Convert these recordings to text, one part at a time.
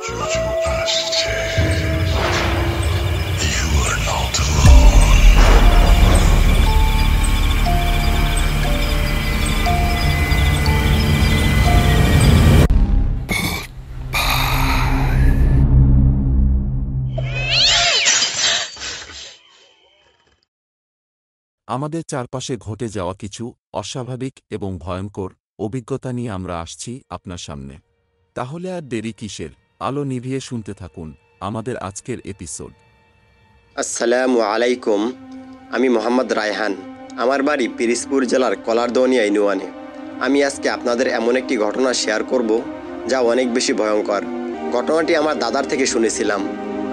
Juju আসছে। You are not alone. আমাদের চারপাশে ঘটে যাওয়া কিছু অস্বাভাবিক এবং ভয়ঙ্কর অভিজ্ঞতা নিয়ে আমরা আসছি আপনার সামনে। তাহলে আর দেরি কিসের? আলো নিভিয়ে শুনতে থাকুন আমাদের আজকের এপিসোড। আসসালামু আলাইকুম। আমি মোহাম্মদ রায়হান। আমার বাড়ি পিরিজপুর জেলার কলারদনিয়া ইউনিয়নে। আমি আজকে আপনাদের এমন একটি ঘটনা শেয়ার করব যা অনেক বেশি ভয়ঙ্কর। ঘটনাটি আমার দাদার থেকে শুনেছিলাম।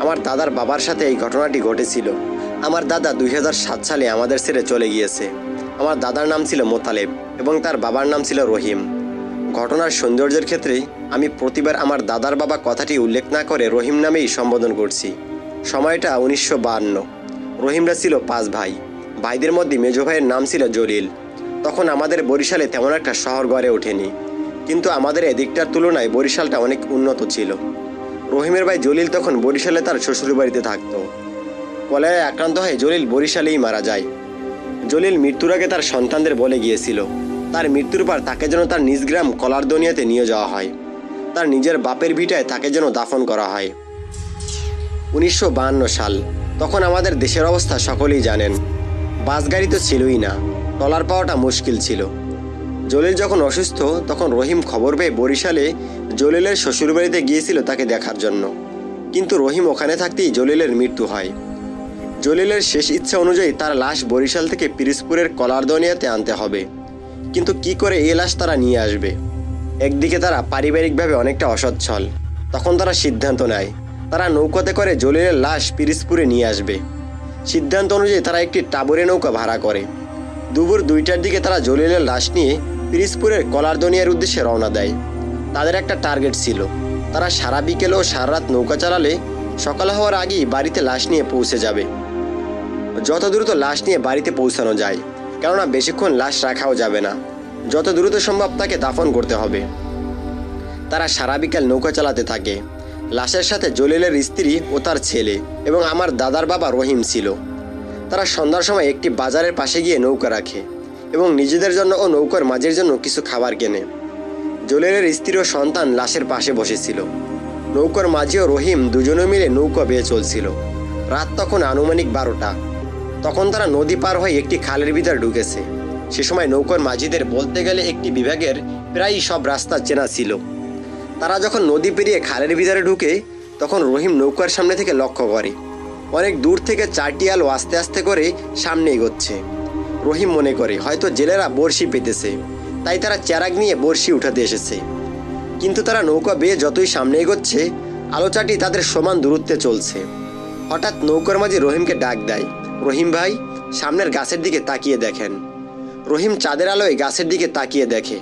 আমার দাদার বাবার সাথে এই ঘটনাটি ঘটেছিল। আমার দাদা 2007 সালে আমাদের ছেড়ে চলে গিয়েছে। আমার দাদার নাম ছিল মোতালেব এবং তার বাবার নাম ছিল রহিম। ঘটনার সৌন্দর্যের ক্ষেত্রে আমি প্রতিবার আমার দাদার বাবা কথাটি উল্লেখ না করে রহিম নামেই সম্বোধন করছি। সময়টা 1952। রহিমরা ছিল 5 ভাই। ভাইদের মধ্যে মেজো ভাইয়ের নাম ছিল জলিল। তখন আমাদের বরিশালে তেমন একটা শহর গড়ে ওঠেনি, কিন্তু আমাদের এদিকটার তুলনায় বরিশালটা অনেক উন্নত ছিল। রহিমের ভাই জলিল তখন বরিশালে তার শ্বশুরবাড়িতে থাকতো। কলেরায় আক্রান্ত হয়ে জলিল বরিশালেই মারা যায়। জলিল মৃত্যুর আগে তার সন্তানদের বলে গিয়েছিল তার মৃত্যুর পর তাকে যেন তার নিজ গ্রাম কলারদনিয়াতে নিয়ে যাওয়া হয়, তার নিজের বাপের ভিটায় তাকে যেন দাফন করা হয়। 1952 সাল। তখন আমাদের দেশের অবস্থা সকলেই জানেন। বাস গাড়ি তো ছিলই না, ট্রলার পাওয়াটা মুশকিল ছিল। জলিল যখন অসুস্থ তখন রহিম খবর পেয়ে বরিশালে জলিলের শ্বশুরবাড়িতে গিয়েছিল তাকে দেখার জন্য, কিন্তু রহিম ওখানে থাকতেই জলিলের মৃত্যু হয়। জলিলের শেষ ইচ্ছা অনুযায়ী তার লাশ বরিশাল থেকে পিরিজপুরের কলারদনিয়াতে আনতে হবে, কিন্তু কি করে এই লাশ তারা নিয়ে আসবে? একদিকে তারা পারিবারিকভাবে অনেকটা অসচ্ছল। তখন তারা সিদ্ধান্ত নেয় তারা নৌকাতে করে জলিলের লাশ পিরিজপুরে নিয়ে আসবে। সিদ্ধান্ত অনুযায়ী তারা একটি টাবুরে নৌকা ভাড়া করে। দুপুর 2টার দিকে তারা জলিলের লাশ নিয়ে পিরিজপুরের কলারদনিয়ার উদ্দেশ্যে রওনা দেয়। তাদের একটা টার্গেট ছিল, তারা সারা বিকেল ও সারা রাত নৌকা চালালে সকাল হওয়ার আগেই বাড়িতে লাশ নিয়ে পৌঁছে যাবে। যত দ্রুত লাশ নিয়ে বাড়িতে পৌঁছানো যায়, কেননা বেশিক্ষণ লাশ রাখাও যাবে না, যত দ্রুত সম্ভব তাকে দাফন করতে হবে। তারা সারা বিকেল নৌকা চালাতে থাকে। লাশের সাথে জলিলের স্ত্রী ও তার ছেলে এবং আমার দাদার বাবা রহিম ছিল। তারা সন্ধ্যার সময় একটি বাজারের পাশে গিয়ে নৌকা রাখে এবং নিজেদের জন্য ও নৌকার মাঝির জন্য কিছু খাবার কেনে। জলিলের স্ত্রী ও সন্তান লাশের পাশে বসেছিল। নৌকার মাঝি ও রহিম দুজনে মিলে নৌকা বেয়ে চলছিল। রাত তখন আনুমানিক 12টা। তখন তারা নদী পার হয়ে একটি খালের ভিতর ঢুকেছে। সে সময় নৌকার মাঝিদের বলতে গেলে একটি বিভাগের প্রায় সব রাস্তা চেনা ছিল। তারা যখন নদী পেরিয়ে খালের ভিতরে ঢুকে তখন রহিম নৌকার সামনে থেকে লক্ষ্য করে অনেক দূর থেকে 4টি আলো আস্তে আস্তে করে সামনে এগোচ্ছে। রহিম মনে করে হয়তো জেলেরা বড়শি পেতেছে, তাই তারা চেরাগ নিয়ে বড়শি উঠাতে এসেছে। কিন্তু তারা নৌকা বেয়ে যতই সামনে এগোচ্ছে আলো 4টি তাদের সমান দূরত্বে চলছে। হঠাৎ নৌকার মাঝি রহিমকে ডাক দেয়, রহিম ভাই, সামনের গাছের দিকে তাকিয়ে দেখেন। রহিম চাঁদের আলোয় গাছের দিকে তাকিয়ে দেখে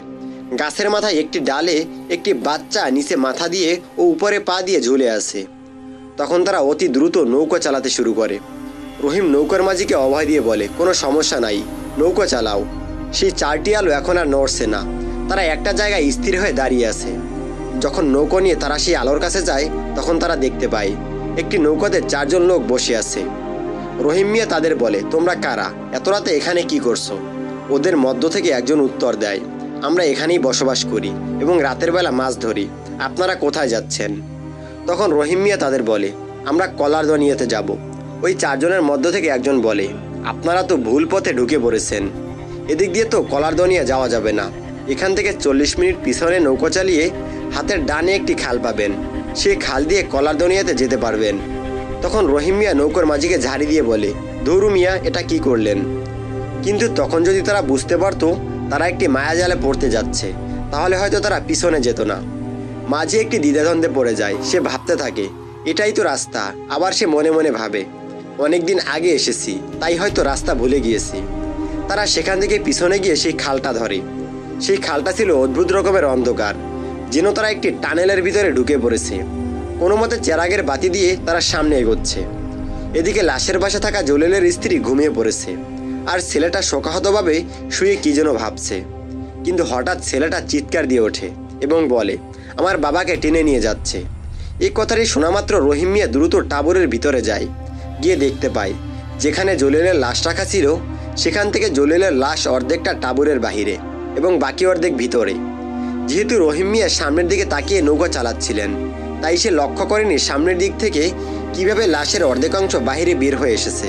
গাছের মাথায় একটি ডালে একটি বাচ্চা নিচে মাথা দিয়ে ও উপরে পা দিয়ে ঝুলে আছে। তখন তারা অতি দ্রুত নৌকা চালাতে শুরু করে। রহিম নৌকার মাঝিকে অভয় দিয়ে বলে, কোনো সমস্যা নাই, নৌকা চালাও। সেই 4টি আলো এখন আর নড়ছে না, তারা একটা জায়গায় স্থির হয়ে দাঁড়িয়ে আছে। যখন নৌকা নিয়ে তারা সেই আলোর কাছে যায় তখন তারা দেখতে পায় একটি নৌকাতে 4 জন লোক বসে আছে। রহিম মিয়া তাদের বলে, তোমরা কারা? এত রাতে এখানে কি করছো? ওদের মধ্য থেকে একজন উত্তর দেয়, আমরা এখানেই বসবাস করি এবং রাতের বেলা মাছ ধরি। আপনারা কোথায় যাচ্ছেন? তখন রহিম মিয়া তাদের বলে, আমরা কলারদনিয়াতে যাব। ওই 4 জনের মধ্য থেকে একজন বলে, আপনারা তো ভুল পথে ঢুকে পড়েছেন, এদিক দিয়ে তো কলারদনিয়া যাওয়া যাবে না। এখান থেকে 40 মিনিট পিছনে নৌকা চালিয়ে হাতের ডানে একটি খাল পাবেন, সেই খাল দিয়ে কলারদনিয়াতে যেতে পারবেন। তখন রহিম মিয়া নৌকার মাঝিকে ঝাড়ি দিয়ে বলে, ধুরু মিয়া, এটা কি করলেন? কিন্তু তখন যদি তারা বুঝতে পারতো তারা একটি মায়াজালে পড়তে যাচ্ছে তাহলে হয়তো তারা পিছনে যেত না। মাঝি একটি দ্বিধাদ্বন্দ্বে পড়ে যায়। সে ভাবতে থাকে এটাই তো রাস্তা, আবার সে মনে মনে ভাবে অনেকদিন আগে এসেছি, তাই হয়তো রাস্তা ভুলে গিয়েছি। তারা সেখান থেকে পিছনে গিয়ে সেই খালটা ধরে। সেই খালটা ছিল অদ্ভুত রকমের অন্ধকার, যেন তারা একটি টানেলের ভিতরে ঢুকে পড়েছে। কোনো মতে চেরাগের বাতি দিয়ে তারা সামনে এগোচ্ছে। এদিকে লাশের পাশে থাকা জলিলের স্ত্রী ঘুমিয়ে পড়েছে, আর ছেলেটা শোকাহতভাবে শুয়ে কি যেন ভাবছে। কিন্তু হঠাৎ ছেলেটা চিৎকার দিয়ে ওঠে এবং বলে, আমার বাবাকে টেনে নিয়ে যাচ্ছে। এই কথাটি শোনা মাত্র রহিম মিয়া দ্রুত টাবরের ভিতরে যায়। গিয়ে দেখতে পায় যেখানে জলিলের লাশ রাখা ছিল সেখান থেকে জলিলের লাশ অর্ধেকটা টাবরের বাহিরে এবং বাকি অর্ধেক ভিতরে। যেহেতু রহিম মিয়া সামনের দিকে তাকিয়ে নৌকা চালাচ্ছিলেন, তাই সে লক্ষ্য করেনি সামনের দিক থেকে কিভাবে লাশের অর্ধেকাংশ বাহিরে বের হয়ে এসেছে।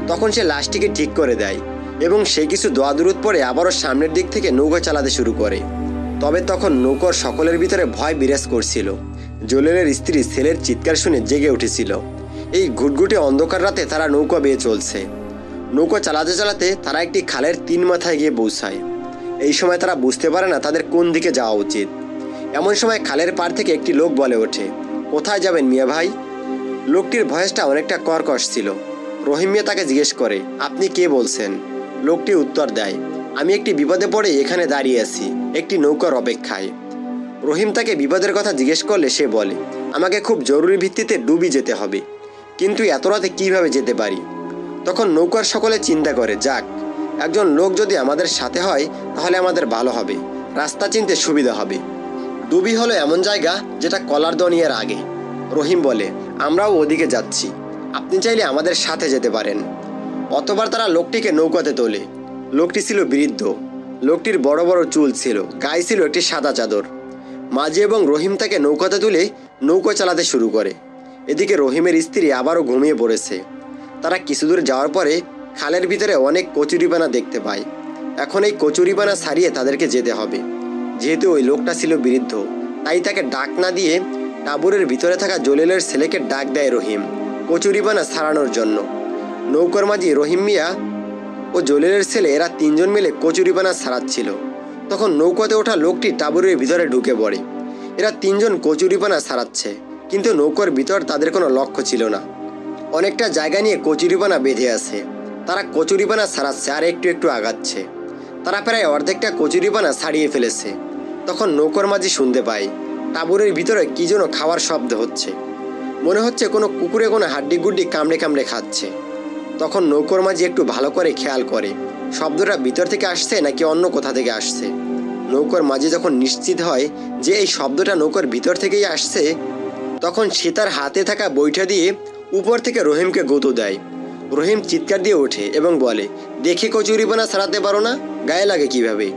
তখন সে লাশটিকে ঠিক করে দেয় এবং সে কিছু দোয়া দুরুদ পরে আবারও সামনের দিক থেকে নৌকা চালাতে শুরু করে। তবে তখন নৌকার সকলের ভিতরে ভয় বিরাজ করছিল। জলিলের স্ত্রী ছেলের চিৎকার শুনে জেগে উঠেছিল। এই ঘুটঘুটে অন্ধকার রাতে তারা নৌকা বেয়ে চলছে। নৌকা চালাতে চালাতে তারা একটি খালের 3 মাথায় গিয়ে পৌঁছায়। এই সময় তারা বুঝতে পারে না তাদের কোন দিকে যাওয়া উচিত। এমন সময় খালের পাড় থেকে একটি লোক বলে ওঠে, কোথায় যাবেন মিয়া ভাই? লোকটির ভয়েসটা অনেকটা কর্কশ ছিল। রহিম মিয়া তাকে জিজ্ঞেস করে, আপনি কে বলছেন? লোকটি উত্তর দেয়, আমি একটি বিপদে পড়ে এখানে দাঁড়িয়ে আছি, একটি নৌকার অপেক্ষায়। রহিম তাকে বিপদের কথা জিজ্ঞেস করলে সে বলে, আমাকে খুব জরুরি ভিত্তিতে ডুবি যেতে হবে, কিন্তু এত রাতে কীভাবে যেতে পারি? তখন নৌকার সকলে চিন্তা করে, যাক, একজন লোক যদি আমাদের সাথে হয় তাহলে আমাদের ভালো হবে, রাস্তা চিনতে সুবিধা হবে। ডুবি হলো এমন জায়গা যেটা কলারদনিয়ার আগে। রহিম বলে, আমরাও ওদিকে যাচ্ছি, আপনি চাইলে আমাদের সাথে যেতে পারেন। অতবার তারা লোকটিকে নৌকাতে তোলে। লোকটি ছিল বৃদ্ধ। লোকটির বড় বড় চুল ছিল, গায়ে ছিল একটি সাদা চাদর। মাঝি এবং রহিম তাকে নৌকাতে তুলে নৌকা চালাতে শুরু করে। এদিকে রহিমের স্ত্রী আবারও ঘুমিয়ে পড়েছে। তারা কিছু দূর যাওয়ার পরে খালের ভিতরে অনেক কচুরিপানা দেখতে পায়। এখন এই কচুরিপানা ছাড়িয়ে তাদেরকে যেতে হবে। যেহেতু ওই লোকটা ছিল বৃদ্ধ, তাই তাকে ডাক না দিয়ে টাবুরের ভিতরে থাকা জলিলের ছেলেকে ডাক দেয় রহিম কচুরিপানা ছাড়ানোর জন্য। নৌকার মাঝি রহিম মিয়া ও জলিলের ছেলে এরা 3 জন মিলে কচুরিপানা ছাড়াচ্ছিল। তখন নৌকাতে ওঠা লোকটি টাবুরের ভিতরে ঢুকে পড়ে। এরা 3 জন কচুরিপানা ছাড়াচ্ছে, কিন্তু নৌকার ভিতর তাদের কোনো লক্ষ্য ছিল না। অনেকটা জায়গা নিয়ে কচুরিপানা বেঁধে আছে। তারা কচুরিপানা ছাড়াচ্ছে আর একটু একটু আগাচ্ছে। তারা প্রায় অর্ধেকটা কচুরিপানা ছাড়িয়ে ফেলেছে। তখন নৌকার মাঝি শুনতে পায় টাবুরের ভিতরে কি যেন খাওয়ার শব্দ হচ্ছে। মনে হচ্ছে কোনো কুকুরে কোনো হাড্ডি গুড্ডি কামড়ে কামড়ে খাচ্ছে। তখন নৌকার মাঝি একটু ভালো করে খেয়াল করে শব্দটা ভিতর থেকে আসছে নাকি অন্য কোথা থেকে আসছে। নৌকার মাঝি যখন নিশ্চিত হয় যে এই শব্দটা নৌকার ভিতর থেকেই আসছে, তখন সে তার হাতে থাকা বৈঠা দিয়ে উপর থেকে রহিমকে গুঁতো দেয়। রহিম চিৎকার দিয়ে ওঠে এবং বলে, দেখে কচুরিপানা ছাড়াতে পারো না, গায়ে লাগে কিভাবে?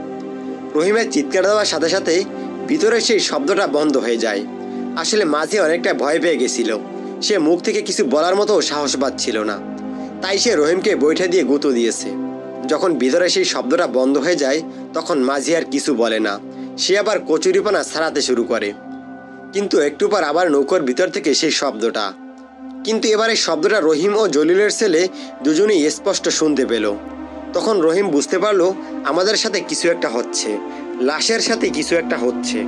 রহিমের চিৎকার দেওয়ার সাথে সাথে ভিতরে সেই শব্দটা বন্ধ হয়ে যায়। আসলে মাঝি অনেকটা ভয় পেয়ে গেছিল। সে মুখ থেকে কিছু বলার মতো সাহস পাচ্ছিল না, তাই সে রহিমকে বৈঠা দিয়ে গুঁতো দিয়েছে। যখন ভিতরে সেই শব্দটা বন্ধ হয়ে যায় তখন মাঝি আর কিছু বলে না। সে আবার কচুরিপানা ছাড়াতে শুরু করে। কিন্তু একটু পর আবার নৌকার ভিতর থেকে সেই শব্দটা। কিন্তু এবার এই শব্দটা রহিম ও জলিলের ছেলে দুজনেই স্পষ্ট শুনতে পেল। তখন রহিম বুঝতে পারলো আমাদের সাথে কিছু একটা হচ্ছে, লাশের সাথে কিছু একটা হচ্ছে।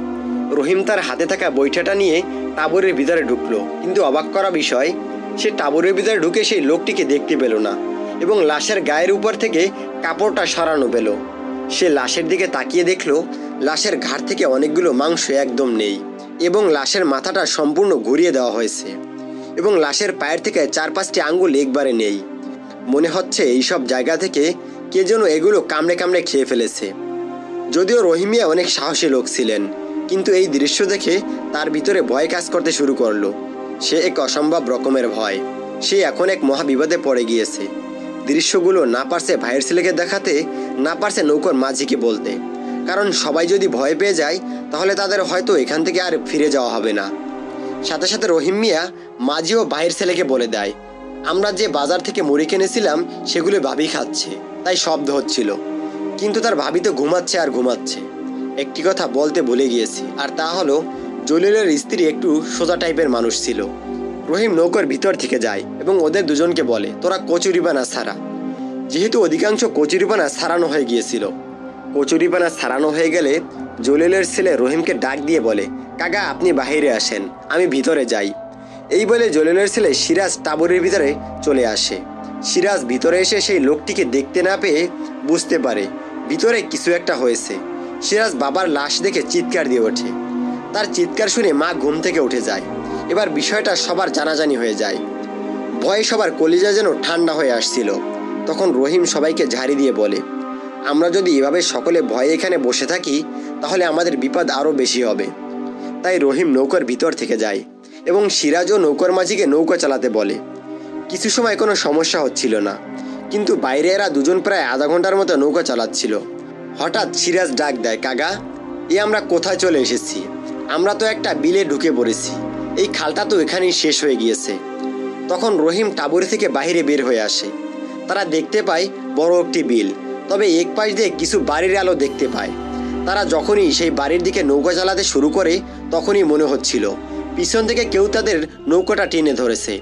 রহিম তার হাতে থাকা বৈঠাটা নিয়ে টাবরের ভিতরে ঢুকলো, কিন্তু অবাক করা বিষয়, সে টাবরের ভিতরে ঢুকে সেই লোকটিকে দেখতে পেল না এবং লাশের গায়ের উপর থেকে কাপড়টা সরানো পেল। সে লাশের দিকে তাকিয়ে দেখলো লাশের ঘাড় থেকে অনেকগুলো মাংস একদম নেই এবং লাশের মাথাটা সম্পূর্ণ ঘুরিয়ে দেওয়া হয়েছে এবং লাশের পায়ের থেকে 4-5টি আঙ্গুল একবারে নেই। মনে হচ্ছে এইসব জায়গা থেকে কে যেন এগুলো কামড়ে কামড়ে খেয়ে ফেলেছে। যদিও রহিম মিয়া অনেক সাহসী লোক ছিলেন, কিন্তু এই দৃশ্য দেখে তার ভিতরে ভয় কাজ করতে শুরু করলো। সে এক অসম্ভব রকমের ভয়। সে এখন এক মহাবিপদে পড়ে গিয়েছে। দৃশ্যগুলো না পারছে ভাইয়ের ছেলেকে দেখাতে, না পারছে নৌকার মাঝিকে বলতে, কারণ সবাই যদি ভয় পেয়ে যায় তাহলে তাদের হয়তো এখান থেকে আর ফিরে যাওয়া হবে না। সাথে সাথে রহিম মিয়া মাঝি ও ভাইয়ের ছেলেকে বলে দেয়, আমরা যে বাজার থেকে মুড়ি কিনেছিলাম সেগুলো ভাবি খাচ্ছে, তাই শব্দ হচ্ছিল। কিন্তু তার ভাবি তো ঘুমাচ্ছে আর ঘুমাচ্ছে। একটি কথা বলতে ভুলে গিয়েছি, আর তা হলো জলিলের স্ত্রী একটু সোজা টাইপের মানুষ ছিল। রহিম নৌকার ভিতর থেকে যায় এবং ওদের দুজনকে বলে, তোরা কচুরিপানা ছাড়া। যেহেতু অধিকাংশ কচুরিপানা ছাড়ানো হয়ে গিয়েছিল, কচুরিপানা ছাড়ানো হয়ে গেলে জলিলের ছেলে রহিমকে ডাক দিয়ে বলে, কাকা আপনি বাহিরে আসেন, আমি ভিতরে যাই। এই বলে জলিলের ছেলে সিরাজ টাবরের ভিতরে চলে আসে। সিরাজ ভিতরে এসে সেই লোকটিকে দেখতে না পেয়ে বুঝতে পারে ভিতরে কিছু একটা হয়েছে। সিরাজ বাবার লাশ দেখে চিৎকার দিয়ে ওঠে। তার চিৎকার শুনে মা ঘুম থেকে উঠে যায়। এবার বিষয়টা সবার জানাজানি হয়ে যায়। ভয়ে সবার কলিজা যেন ঠান্ডা হয়ে আসছিল। তখন রহিম সবাইকে ঝাড়ি দিয়ে বলে, আমরা যদি এভাবে সকলে ভয়ে এখানে বসে থাকি তাহলে আমাদের বিপদ আরও বেশি হবে। তাই রহিম নৌকার ভিতর থেকে যায় এবং সিরাজ ও নৌকার মাঝিকে নৌকা চালাতে বলে। কিছু সময় কোনো সমস্যা হচ্ছিল না, কিন্তু বাইরে এরা দুজন প্রায় আধা ঘন্টার মতো নৌকা চালাচ্ছিল। হঠাৎ সিরাজ ডাক দেয়, কাকা, আমরা কোথায় চলে এসেছি? আমরা তো একটা বিলে ঢুকে পড়েছি, এই খালটা তো এখানেই শেষ হয়ে গিয়েছে। তখন রহিম টাবুরি থেকে বাইরে বের হয়ে আসে। তারা দেখতে পায় বড় একটি বিল, তবে এক পাশ দিয়ে কিছু বাড়ির আলো দেখতে পায়। তারা যখনই সেই বাড়ির দিকে নৌকা চালাতে শুরু করে তখনই মনে হচ্ছিল পিছন থেকে কেউ তাদের নৌকাটা টেনে ধরেছে।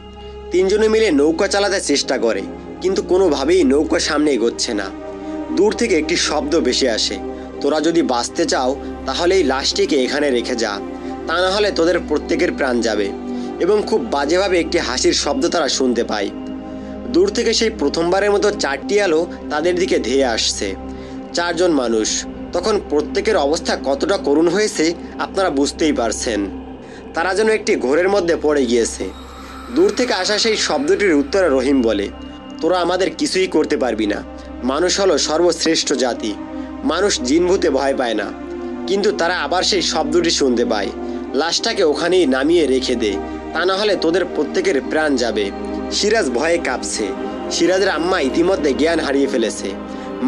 তিনজনে মিলে নৌকা চালাতে চেষ্টা করে, কিন্তু কোনোভাবেই নৌকা সামনে এগোচ্ছে না। দূর থেকে একটি শব্দ ভেসে আসে, তোরা যদি বাঁচতে চাও তাহলে এই লাশটিকে এখানে রেখে যা, তা না হলে তোদের প্রত্যেকের প্রাণ যাবে। এবং খুব বাজেভাবে একটি হাসির শব্দ তারা শুনতে পায়। দূর থেকে সেই প্রথমবারের মতো 4টি আলো তাদের দিকে ধেয়ে আসছে। 4 জন মানুষ। তখন প্রত্যেকের অবস্থা কতটা করুণ হয়েছে আপনারা বুঝতেই পারছেন। তারা যেন একটি ঘোরের মধ্যে পড়ে গিয়েছে। দূর থেকে আসা সেই শব্দটির উত্তরে রহিম বলে, তোরা আমাদের কিছুই করতে পারবি না। মানুষ হলো সর্বশ্রেষ্ঠ জাতি, মানুষ জিনভূতে ভয় পায় না। কিন্তু তারা আবার সেই শব্দটি শুনতে পায়, লাশটাকে ওখানেই নামিয়ে রেখে দে, তা না হলে তোদের প্রত্যেকের প্রাণ যাবে। সিরাজ ভয়ে কাঁপছে। সিরাজের আম্মা ইতিমধ্যে জ্ঞান হারিয়ে ফেলেছে।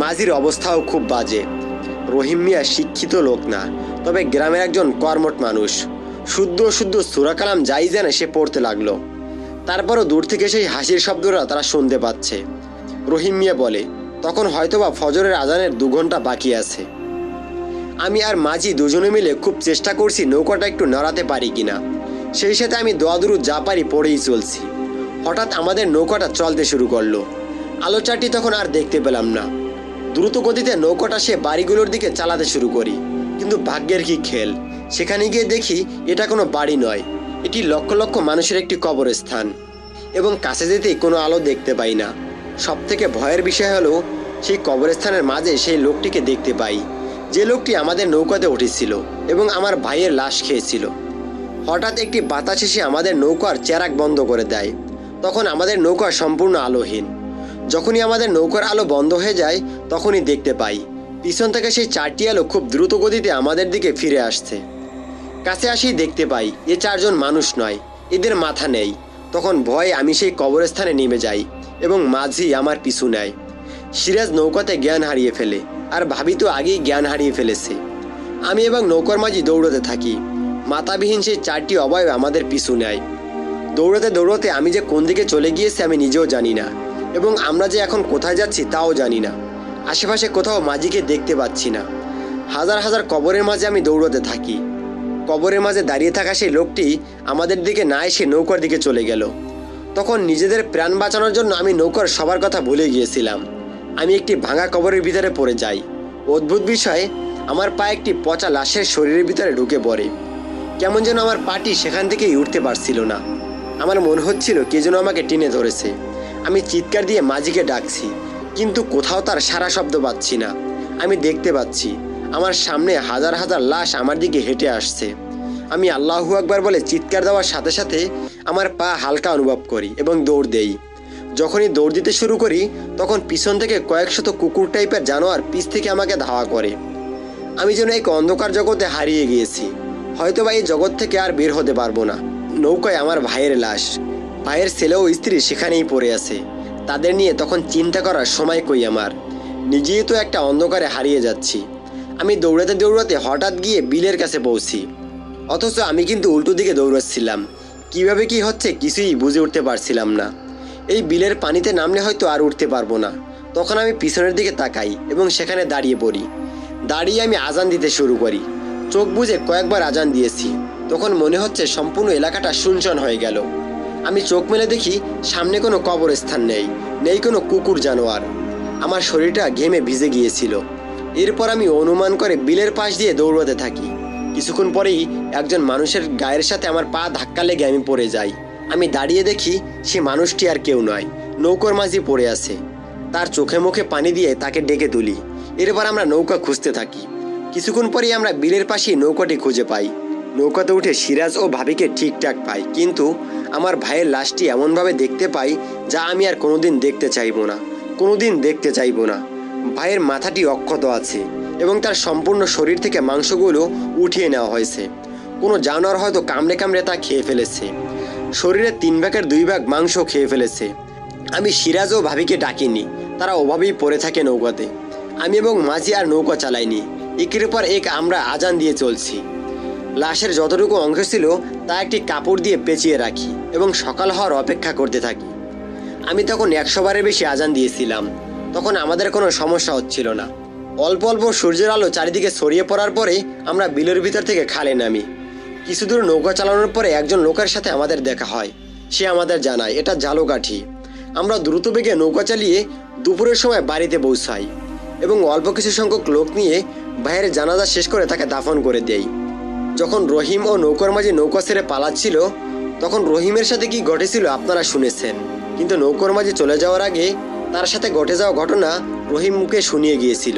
মাঝির অবস্থাও খুব বাজে। রহিম মিয়া শিক্ষিত লোক না, তবে গ্রামের একজন কর্মঠ মানুষ। শুদ্ধ শুদ্ধ সূরা কালাম যাই জানে সে পড়তে লাগলো। তারপরও দূর থেকে সেই হাসির শব্দটা তারা শুনতে পাচ্ছে। রহিম মিয়া বলে, তখন হয়তোবা ফজরের আজানের 2 ঘন্টা বাকি আছে। আমি আর মাঝি দুজনে মিলে খুব চেষ্টা করছি নৌকাটা একটু নড়াতে পারি কিনা। সেই সাথে আমি দোয়াদুরু যা পারি পড়েই চলছি। হঠাৎ আমাদের নৌকাটা চলতে শুরু করলো। আলো চারটি তখন আর দেখতে পেলাম না। দ্রুত গতিতে নৌকাটা সে বাড়িগুলোর দিকে চালাতে শুরু করি, কিন্তু ভাগ্যের কি খেল, সেখানে গিয়ে দেখি এটা কোনো বাড়ি নয়, এটি লক্ষ লক্ষ মানুষের একটি কবরস্থান। এবং কাছে যেতেই কোনো আলো দেখতে পাই না। সব থেকে ভয়ের বিষয় হলো সেই কবরস্থানের মাঝে সেই লোকটিকে দেখতে পাই, যে লোকটি আমাদের নৌকাতে উঠেছিল এবং আমার ভাইয়ের লাশ খেয়েছিল। হঠাৎ একটি বাতাস এসে আমাদের নৌকার চেরাক বন্ধ করে দেয়। তখন আমাদের নৌকা সম্পূর্ণ আলোহীন। যখনই আমাদের নৌকার আলো বন্ধ হয়ে যায় তখনই দেখতে পাই পিছন থেকে সেই 4টি আলো খুব দ্রুত গতিতে আমাদের দিকে ফিরে আসছে। কাছে আসেই দেখতে পাই এ 4 জন মানুষ নয়, এদের মাথা নেই। তখন ভয়ে আমি সেই কবরস্থানে নেমে যাই এবং মাঝি আমার পিছু নেয়। সিরাজ নৌকাতে জ্ঞান হারিয়ে ফেলে, আর ভাবি তো আগেই জ্ঞান হারিয়ে ফেলেছে। আমি এবং নৌকার মাঝি দৌড়াতে থাকি। মাথাবিহীন সেই 4টি অবয়ব আমাদের পিছু নেয়। দৌড়াতে দৌড়াতে আমি যে কোন দিকে চলে গিয়েছি আমি নিজেও জানি না, এবং আমরা যে এখন কোথায় যাচ্ছি তাও জানি না। আশেপাশে কোথাও মাঝিকে দেখতে পাচ্ছি না। হাজার হাজার কবরের মাঝে আমি দৌড়াতে থাকি। কবরের মাঝে দাঁড়িয়ে থাকা সেই লোকটি আমাদের দিকে না এসে নৌকার দিকে চলে গেল। তখন নিজেদের প্রাণ বাঁচানোর জন্য আমি নৌকার সবার কথা ভুলে গিয়েছিলাম। আমি একটি ভাঙা কবরের ভিতরে পড়ে যাই। অদ্ভুত বিষয়, আমার পা একটি পচা লাশের শরীরের ভিতরে ঢুকে পড়ে। কেমন যেন আমার পাটি সেখান থেকেই উঠতে পারছিল না। আমার মনে হচ্ছিল কে যেন আমাকে টেনে ধরেছে। আমি চিৎকার দিয়ে মাঝিকে ডাকছি, কিন্তু কোথাও তার সারা শব্দ পাচ্ছি না। আমি দেখতে পাচ্ছি আমার সামনে হাজার হাজার লাশ আমার দিকে হেঁটে আসছে। আমি আল্লাহু আকবার বলে চিৎকার দেওয়ার সাথে সাথে আমার পা হালকা অনুভব করি এবং দৌড় দেই। যখনই দৌড় দিতে শুরু করি তখন পিছন থেকে কয়েকশত কুকুর টাইপের জানোয়ার পিছ থেকে আমাকে ধাওয়া করে। আমি যেন এক অন্ধকার জগতে হারিয়ে গিয়েছি। হয়তোবা এই জগৎ থেকে আর বের হতে পারবো না। নৌকায় আমার ভাইয়ের লাশ, ভাইয়ের ছেলে ও স্ত্রী সেখানেই পড়ে আছে। তাদের নিয়ে তখন চিন্তা করার সময় কই আমার। নিজেই তো একটা অন্ধকারে হারিয়ে যাচ্ছি। আমি দৌড়াতে দৌড়াতে হঠাৎ গিয়ে বিলের কাছে পৌঁছি, অথচ আমি কিন্তু উল্টো দিকে দৌড়াচ্ছিলাম। কিভাবে কি হচ্ছে কিছুই বুঝে উঠতে পারছিলাম না। এই বিলের পানিতে নামলে হয়তো আর উঠতে পারবো না। তখন আমি পিছনের দিকে তাকাই এবং সেখানে দাঁড়িয়ে পড়ি। দাঁড়িয়ে আমি আজান দিতে শুরু করি। চোখ বুজে কয়েকবার আজান দিয়েছি। তখন মনে হচ্ছে সম্পূর্ণ এলাকাটা শুনশান হয়ে গেল। আমি চোখ মেলে দেখি সামনে কোনো কবরস্থান নেই, নেই কোনো কুকুর জানোয়ার। আমার শরীরটা ঘেমে ভিজে গিয়েছিল। এরপর আমি অনুমান করে বিলের পাশ দিয়ে দৌড়াতে থাকি। কিছুক্ষণ পরেই একজন মানুষের গায়ের সাথে আমার পা ধাক্কা লেগে আমি পড়ে যাই। আমি দাঁড়িয়ে দেখি সে মানুষটি আর কেউ নয়, নৌকার মাঝি পড়ে আছে। তার চোখে মুখে পানি দিয়ে তাকে ডেকে তুলি। এরপর আমরা নৌকা খুঁজতে থাকি। কিছুক্ষণ পরেই আমরা বিলের পাশেই নৌকাটি খুঁজে পাই। নৌকাতে উঠে সিরাজ ও ভাবিকে ঠিকঠাক পাই, কিন্তু আমার ভাইয়ের লাশটি এমনভাবে দেখতে পাই যা আমি আর কোনোদিন দেখতে চাইবো না, কোনোদিন দেখতে চাইবো না। ভাইয়ের মাথাটি অক্ষত আছে এবং তার সম্পূর্ণ শরীর থেকে মাংসগুলো উঠিয়ে নেওয়া হয়েছে। কোনো জানোয়ার হয়তো কামড়ে কামড়ে তা খেয়ে ফেলেছে। শরীরের 3 ভাগের 2 ভাগ মাংস খেয়ে ফেলেছে। আমি সিরাজ ও ভাবিকে ডাকিনি, তারা ওভাবেই পড়ে থাকে নৌকাতে। আমি এবং মাঝি আর নৌকা চালাইনি, একের পর এক আমরা আজান দিয়ে চলছি। লাশের যতটুকু অংশ ছিল তা একটি কাপড় দিয়ে পেঁচিয়ে রাখি এবং সকাল হওয়ার অপেক্ষা করতে থাকি। আমি তখন 100 বারের বেশি আজান দিয়েছিলাম। তখন আমাদের কোনো সমস্যা হচ্ছিল না। অল্প অল্প সূর্যের আলো চারিদিকে ছড়িয়ে পড়ার পরে আমরা বিলের ভিতর থেকে খালে নামি। কিছু দূর নৌকা চালানোর পরে একজন লোকের সাথে আমাদের দেখা হয়। সে আমাদের জানায় এটা ঝালকাঠি। আমরা দ্রুত বেগে নৌকা চালিয়ে দুপুরের সময় বাড়িতে পৌঁছাই এবং অল্প কিছু সংখ্যক লোক নিয়ে ভাইয়ের জানাজা শেষ করে তাকে দাফন করে দেই। যখন রহিম ও নৌকার মাঝে নৌকা ছেড়ে পালাচ্ছিল তখন রহিমের সাথে কি ঘটেছিল আপনারা শুনেছেন, কিন্তু নৌকার মাঝে চলে যাওয়ার আগে তার সাথে ঘটে যাওয়া ঘটনা রহিম মুখে শুনিয়ে গিয়েছিল।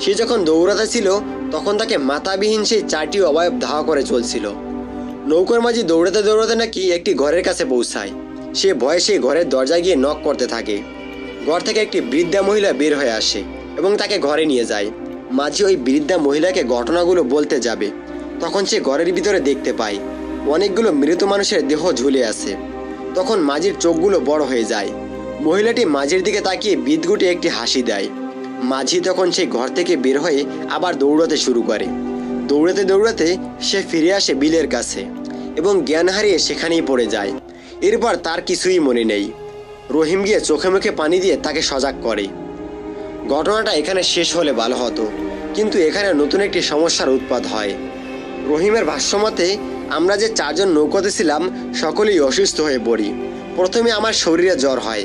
সে যখন দৌড়াতে ছিল তখন তাকে মাথাবিহীন সেই 4টি অবয়ব ধাওয়া করে চলছিল। নৌকার মাঝে দৌড়াতে দৌড়াতে নাকি একটি ঘরের কাছে পৌঁছায়। সে ভয়ে সেই ঘরের দরজায় গিয়ে নক করতে থাকে। ঘর থেকে একটি বৃদ্ধা মহিলা বের হয়ে আসে এবং তাকে ঘরে নিয়ে যায়। মাঝি ওই বৃদ্ধা মহিলাকে ঘটনাগুলো বলতে যাবে, তখন সে ঘরের ভিতরে দেখতে পায় অনেকগুলো মৃত মানুষের দেহ ঝুলে আছে। তখন মাঝির চোখগুলো বড় হয়ে যায়। মহিলাটি মাঝির দিকে তাকিয়ে বিদঘুটে একটি হাসি দেয়। মাঝি তখন সেই ঘর থেকে বের হয়ে আবার দৌড়াতে শুরু করে। দৌড়াতে দৌড়াতে সে ফিরে আসে বিলের কাছে এবং জ্ঞান হারিয়ে সেখানেই পড়ে যায়। এরপর তার কিছুই মনে নেই। রহিম গিয়ে চোখে মুখে পানি দিয়ে তাকে সজাগ করে। ঘটনাটা এখানে শেষ হলে ভালো হতো, কিন্তু এখানে নতুন একটি সমস্যার উৎপাত হয়। রহিমের ভাষ্যমতে আমরা যে 4 জন নৌকাতে ছিলাম সকলেই অসুস্থ হয়ে পড়ি। প্রথমে আমার শরীরে জ্বর হয়।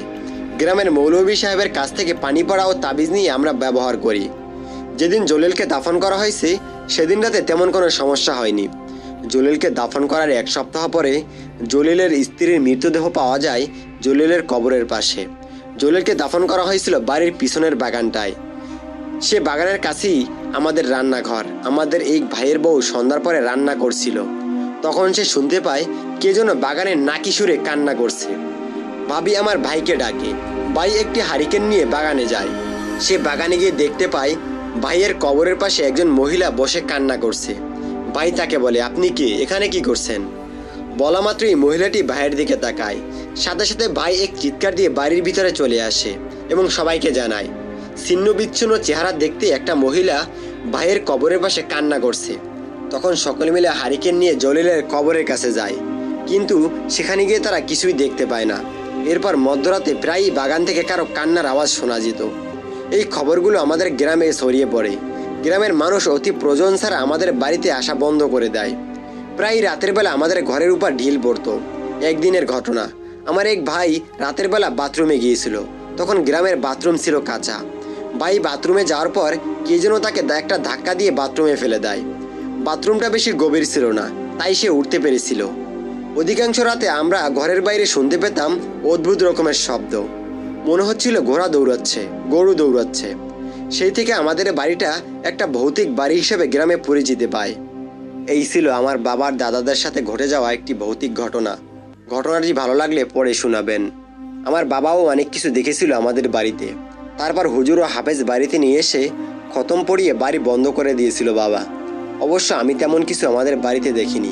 গ্রামের মৌলভী সাহেবের কাছ থেকে পানি পড়া ও তাবিজ নিয়ে আমরা ব্যবহার করি। যেদিন জলিলকে দাফন করা হয়েছে সেদিন রাতে তেমন কোনো সমস্যা হয়নি। জলিলকে দাফন করার 1 সপ্তাহ পরে জলিলের স্ত্রীর মৃতদেহ পাওয়া যায় জলিলের কবরের পাশে। জলিলকে দাফন করা হয়েছিল বাড়ির পিছনের বাগানটায়। সে বাগানের কাছেই আমাদের রান্নাঘর। আমাদের এই ভাইয়ের বউ সন্ধ্যার পরে রান্না করছিল। তখন সে শুনতে পায় কে যেন বাগানের নাকি সুরে কান্না করছে। ভাবি আমার ভাইকে ডাকে। ভাই একটি হারিকেন নিয়ে বাগানে যায়। সে বাগানে গিয়ে দেখতে পায় ভাইয়ের কবরের পাশে একজন মহিলা বসে কান্না করছে। ভাই তাকে বলে, আপনি কে, এখানে কি করছেন? বলা মাত্রই মহিলাটি ভাইয়ের দিকে তাকায়। সাথে সাথে ভাই এক চিৎকার দিয়ে বাড়ির ভিতরে চলে আসে এবং সবাইকে জানায় ছিন্ন বিচ্ছিন্ন চেহারা দেখতে একটা মহিলা ভাইয়ের কবরের পাশে কান্না করছে। তখন সকলে মিলে হারিকেন নিয়ে জলিলের কবরের কাছে যায়, কিন্তু সেখানে গিয়ে তারা কিছুই দেখতে পায় না। এরপর মধ্যরাতে প্রায়ই বাগান থেকে কারো কান্নার আওয়াজ শোনা যেত। এই খবরগুলো আমাদের গ্রামে ছড়িয়ে পড়ে। গ্রামের মানুষ অতি প্রয়োজন ছাড়া আমাদের বাড়িতে আসা বন্ধ করে দেয়। প্রায় রাতের বেলা আমাদের ঘরের উপর ঢিল পড়তো। একদিনের ঘটনা, আমার এক ভাই রাতের বেলা বাথরুমে গিয়েছিল। তখন গ্রামের বাথরুম ছিল কাঁচা। ভাই বাথরুমে যাওয়ার পর কে যেন তাকে একটা ধাক্কা দিয়ে বাথরুমে ফেলে দেয়। বাথরুমটা বেশি গভীর ছিল না, তাই সে উঠতে পেরেছিল। অধিকাংশ রাতে আমরা ঘরের বাইরে শুনতে পেতাম অদ্ভুত রকমের শব্দ। মনে হচ্ছিল ঘোড়া দৌড়াচ্ছে, গরু দৌড়াচ্ছে। সেই থেকে আমাদের বাড়িটা একটা ভৌতিক বাড়ি হিসেবে গ্রামে পরিচিতি পায়। এই ছিল আমার বাবার দাদাদের সাথে ঘটে যাওয়া একটি ভৌতিক ঘটনা। ঘটনাটি ভালো লাগলে পরে শোনাবেন। আমার বাবাও অনেক কিছু দেখেছিল আমাদের বাড়িতে। তারপর হুজুর ও হাফেজ বাড়িতে নিয়ে এসে খতম পড়িয়ে বাড়ি বন্ধ করে দিয়েছিল বাবা। অবশ্য আমি তেমন কিছু আমাদের বাড়িতে দেখিনি।